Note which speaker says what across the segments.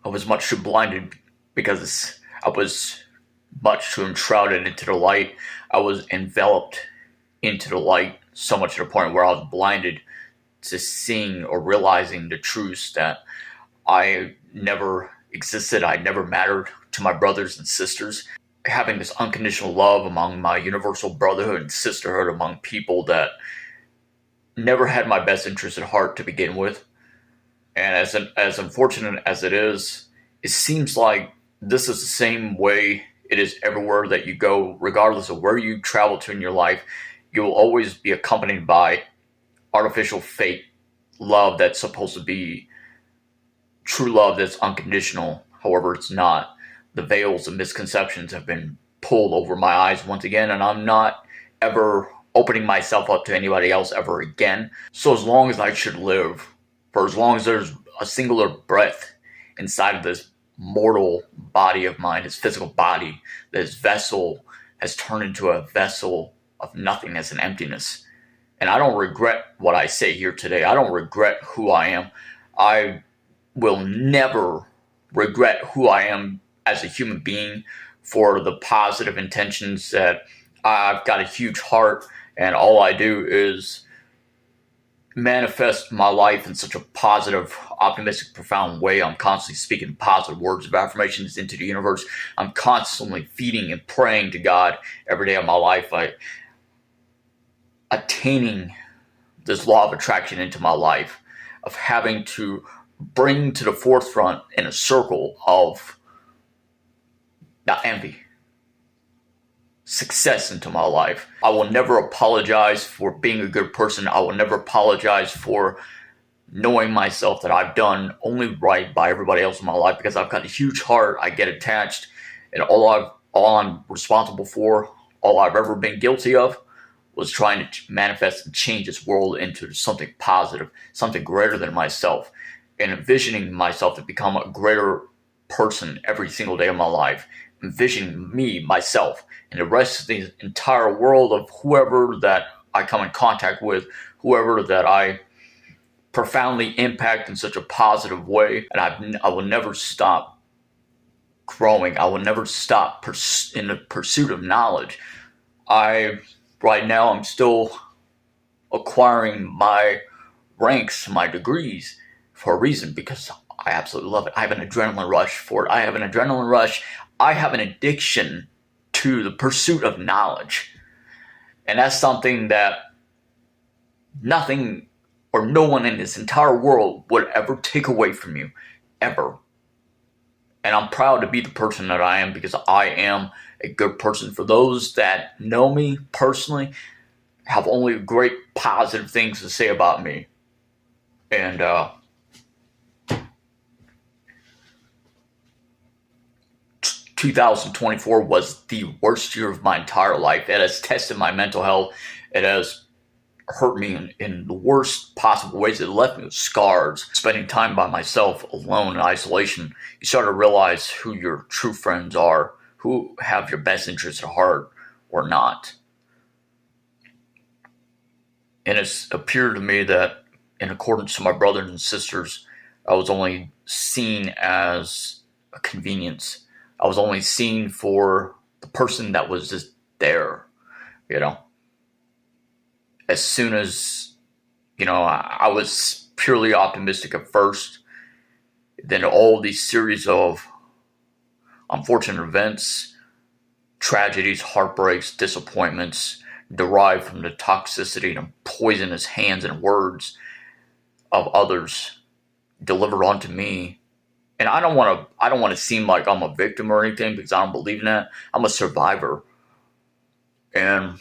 Speaker 1: I was much too blinded because I was much too enshrouded into the light. I was enveloped into the light so much to the point where I was blinded to seeing or realizing the truths that I never existed. I never mattered to my brothers and sisters. Having this unconditional love among my universal brotherhood and sisterhood among people that never had my best interest at heart to begin with. And as unfortunate as it seems like this is the same way it is everywhere that you go, regardless of where you travel to in your life. You will always be accompanied by artificial fake love that's supposed to be true love that's unconditional. However, it's not. The veils and misconceptions have been pulled over my eyes once again, and I'm not ever opening myself up to anybody else ever again. So as long as I should live, for as long as there's a singular breath inside of this mortal body of mine, this physical body, this vessel has turned into a vessel of nothingness and emptiness. And I don't regret what I say here today. I don't regret who I am. I will never regret who I am as a human being for the positive intentions that I've got a huge heart, and all I do is manifest my life in such a positive, optimistic, profound way. I'm constantly speaking positive words of affirmations into the universe. I'm constantly feeding and praying to God every day of my life. Attaining this law of attraction into my life, of having to bring to the forefront in a circle of not envy, success into my life. I will never apologize for being a good person. I will never apologize for knowing myself that I've done only right by everybody else in my life, because I've got a huge heart. I get attached, and all I'm responsible for, all I've ever been guilty of, was trying to manifest and change this world into something positive, something greater than myself, and envisioning myself to become a greater person every single day of my life, envisioning me, myself, and the rest of the entire world of whoever that I come in contact with, whoever that I profoundly impact in such a positive way. And I will never stop growing. I will never stop in the pursuit of knowledge. Right now, I'm still acquiring my ranks, my degrees, for a reason, because I absolutely love it. I have an adrenaline rush for it. I have an addiction to the pursuit of knowledge. And that's something that nothing or no one in this entire world would ever take away from you, ever. And I'm proud to be the person that I am, because I am a good person. For those that know me personally, have only great positive things to say about me. And 2024 was the worst year of my entire life. It has tested my mental health. It has hurt me in the worst possible ways. It left me with scars. Spending time by myself, alone, in isolation, you start to realize who your true friends are, who have your best interests at heart or not. And it's appeared to me that, in accordance to my brothers and sisters, I was only seen as a convenience. I was only seen for the person that was just there, As soon as, I was purely optimistic at first, then all these series of unfortunate events, tragedies, heartbreaks, disappointments derived from the toxicity and poisonous hands and words of others delivered onto me. And I don't want to seem like I'm a victim or anything, because I don't believe in that. I'm a survivor. And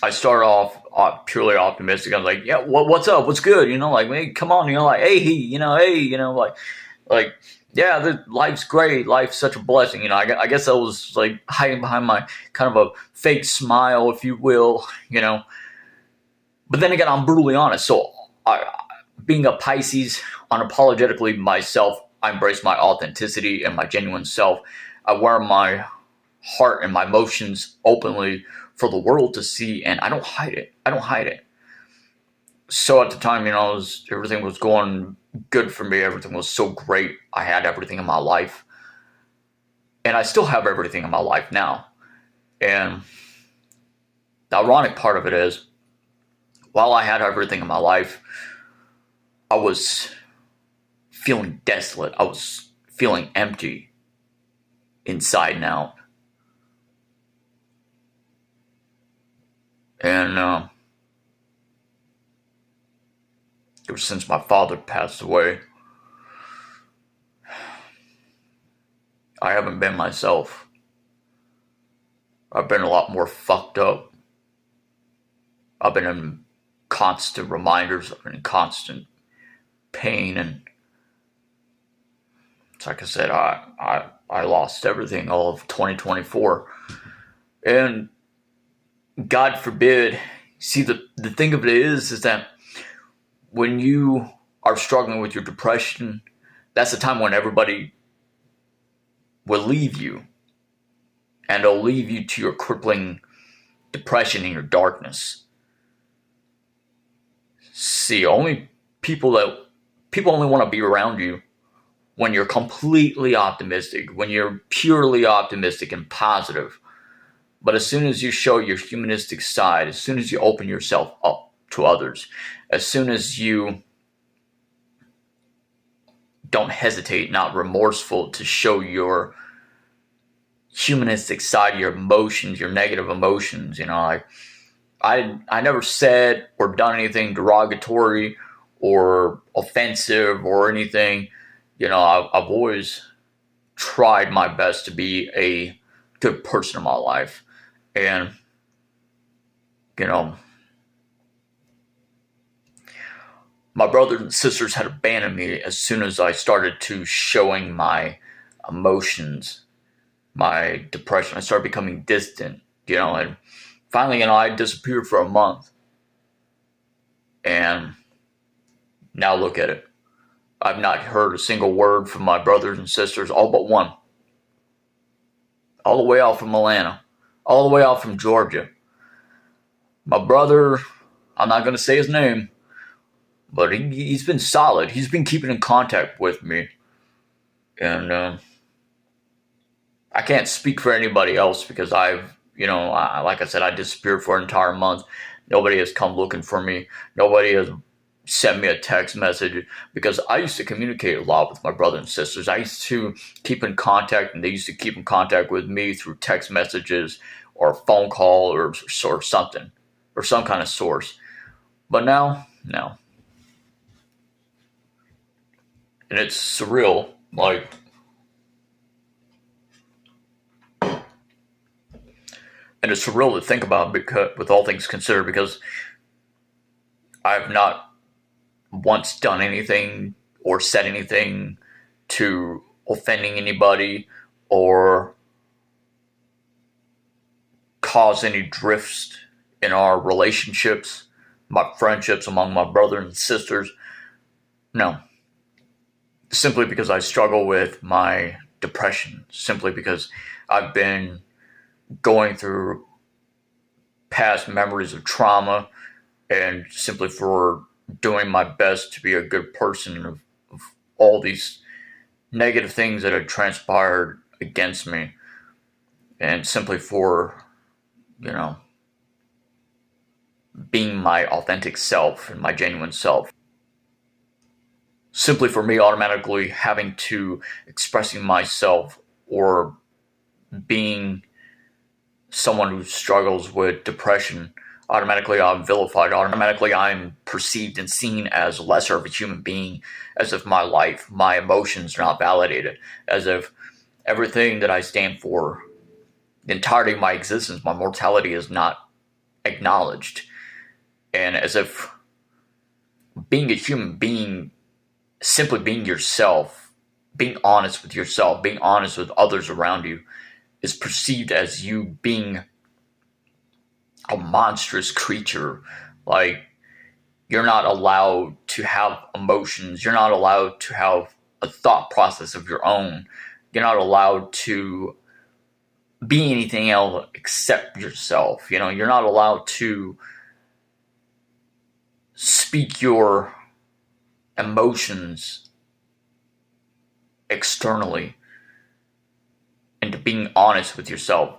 Speaker 1: I started off purely optimistic. I was like, yeah, what's up? What's good? Hey, come on, yeah, life's great. Life's such a blessing. I guess I was like hiding behind my kind of a fake smile, if you will, But then again, I'm brutally honest. So being a Pisces, unapologetically myself, I embrace my authenticity and my genuine self. I wear my heart and my emotions openly for the world to see, and I don't hide it. So at the time, everything was going good for me. Everything was so great. I had everything in my life. And I still have everything in my life now. And the ironic part of it is, while I had everything in my life, I was feeling desolate. I was feeling empty inside and out. And ever since my father passed away, I haven't been myself. I've been a lot more fucked up. I've been in constant reminders. I've been in constant pain, and it's like I said, I lost everything all of 2024, and God forbid. See, the thing of it is that when you are struggling with your depression, that's the time when everybody will leave you, and they'll leave you to your crippling depression and your darkness. See, people only want to be around you when you're completely optimistic, when you're purely optimistic and positive. But as soon as you show your humanistic side, as soon as you open yourself up to others, as soon as you don't hesitate, not remorseful, to show your humanistic side, your emotions, your negative emotions, I never said or done anything derogatory or offensive or anything. I've always tried my best to be a good person in my life. And, my brothers and sisters had abandoned me as soon as I started to showing my emotions, my depression. I started becoming distant, and finally, I disappeared for a month. And now look at it. I've not heard a single word from my brothers and sisters, all but one. All the way out from Atlanta. All the way out from Georgia. My brother, I'm not going to say his name, but he's been solid. He's been keeping in contact with me. And I can't speak for anybody else because like I said, I disappeared for an entire month. Nobody has come looking for me. Nobody has sent me a text message, because I used to communicate a lot with my brothers and sisters. I used to keep in contact, and they used to keep in contact with me through text messages or a phone call or something, or some kind of source. But now, no. And it's surreal, and it's surreal to think about, because, with all things considered, because I've not once done anything or said anything to offending anybody or cause any drifts in our relationships, my friendships among my brothers and sisters. No. Simply because I struggle with my depression, simply because I've been going through past memories of trauma, and simply for doing my best to be a good person of all these negative things that had transpired against me, and simply for, being my authentic self and my genuine self. Simply for me automatically having to expressing myself or being someone who struggles with depression, automatically I'm vilified. Automatically I'm perceived and seen as lesser of a human being, as if my life, my emotions are not validated, as if everything that I stand for, the entirety of my existence, my mortality, is not acknowledged. And as if being a human being, simply being yourself, being honest with yourself, being honest with others around you, is perceived as you being a monstrous creature. Like, you're not allowed to have emotions. You're not allowed to have a thought process of your own. You're not allowed to be anything else except yourself. You're not allowed to speak your emotions externally, and to being honest with yourself,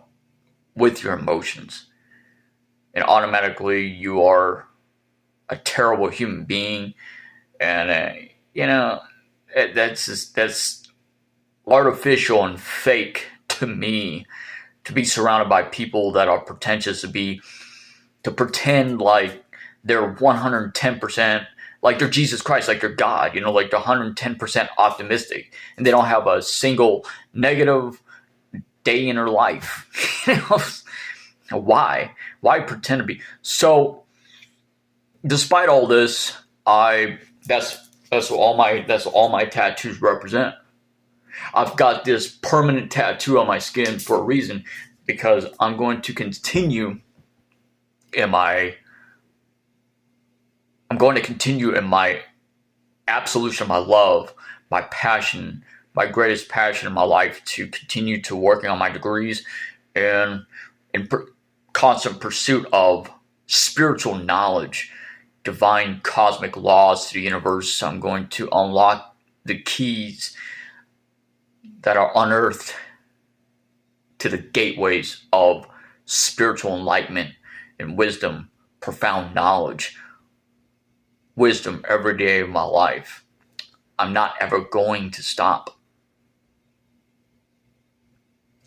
Speaker 1: with your emotions. And automatically you are a terrible human being. And, that's artificial and fake to me, to be surrounded by people that are pretentious, to pretend like they're 110%, like they're Jesus Christ, like they're God, like they're 110% optimistic, and they don't have a single negative day in their life. Why pretend to be? So despite all this, that's all my tattoos represent. I've got this permanent tattoo on my skin for a reason, because I'm going to continue in my absolution of my love, my passion, my greatest passion in my life, to continue to working on my degrees and in constant pursuit of spiritual knowledge, divine cosmic laws to the universe. I'm going to unlock the keys that are unearthed to the gateways of spiritual enlightenment and wisdom, profound knowledge, wisdom every day of my life. I'm not ever going to stop.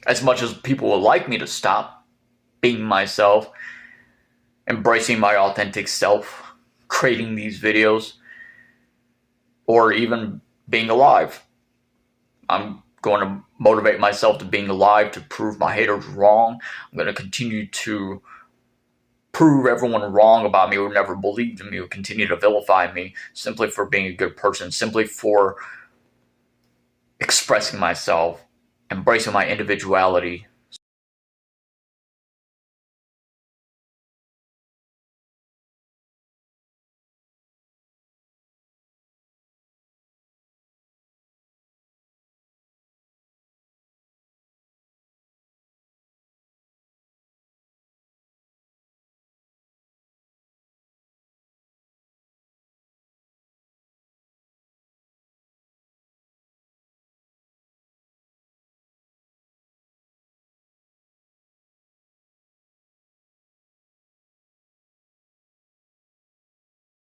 Speaker 1: As much as people would like me to stop being myself, embracing my authentic self, creating these videos, or even being alive, I'm going to motivate myself to being alive, to prove my haters wrong. I'm going to continue to prove everyone wrong about me who never believed in me, who continue to vilify me simply for being a good person, simply for expressing myself, embracing my individuality,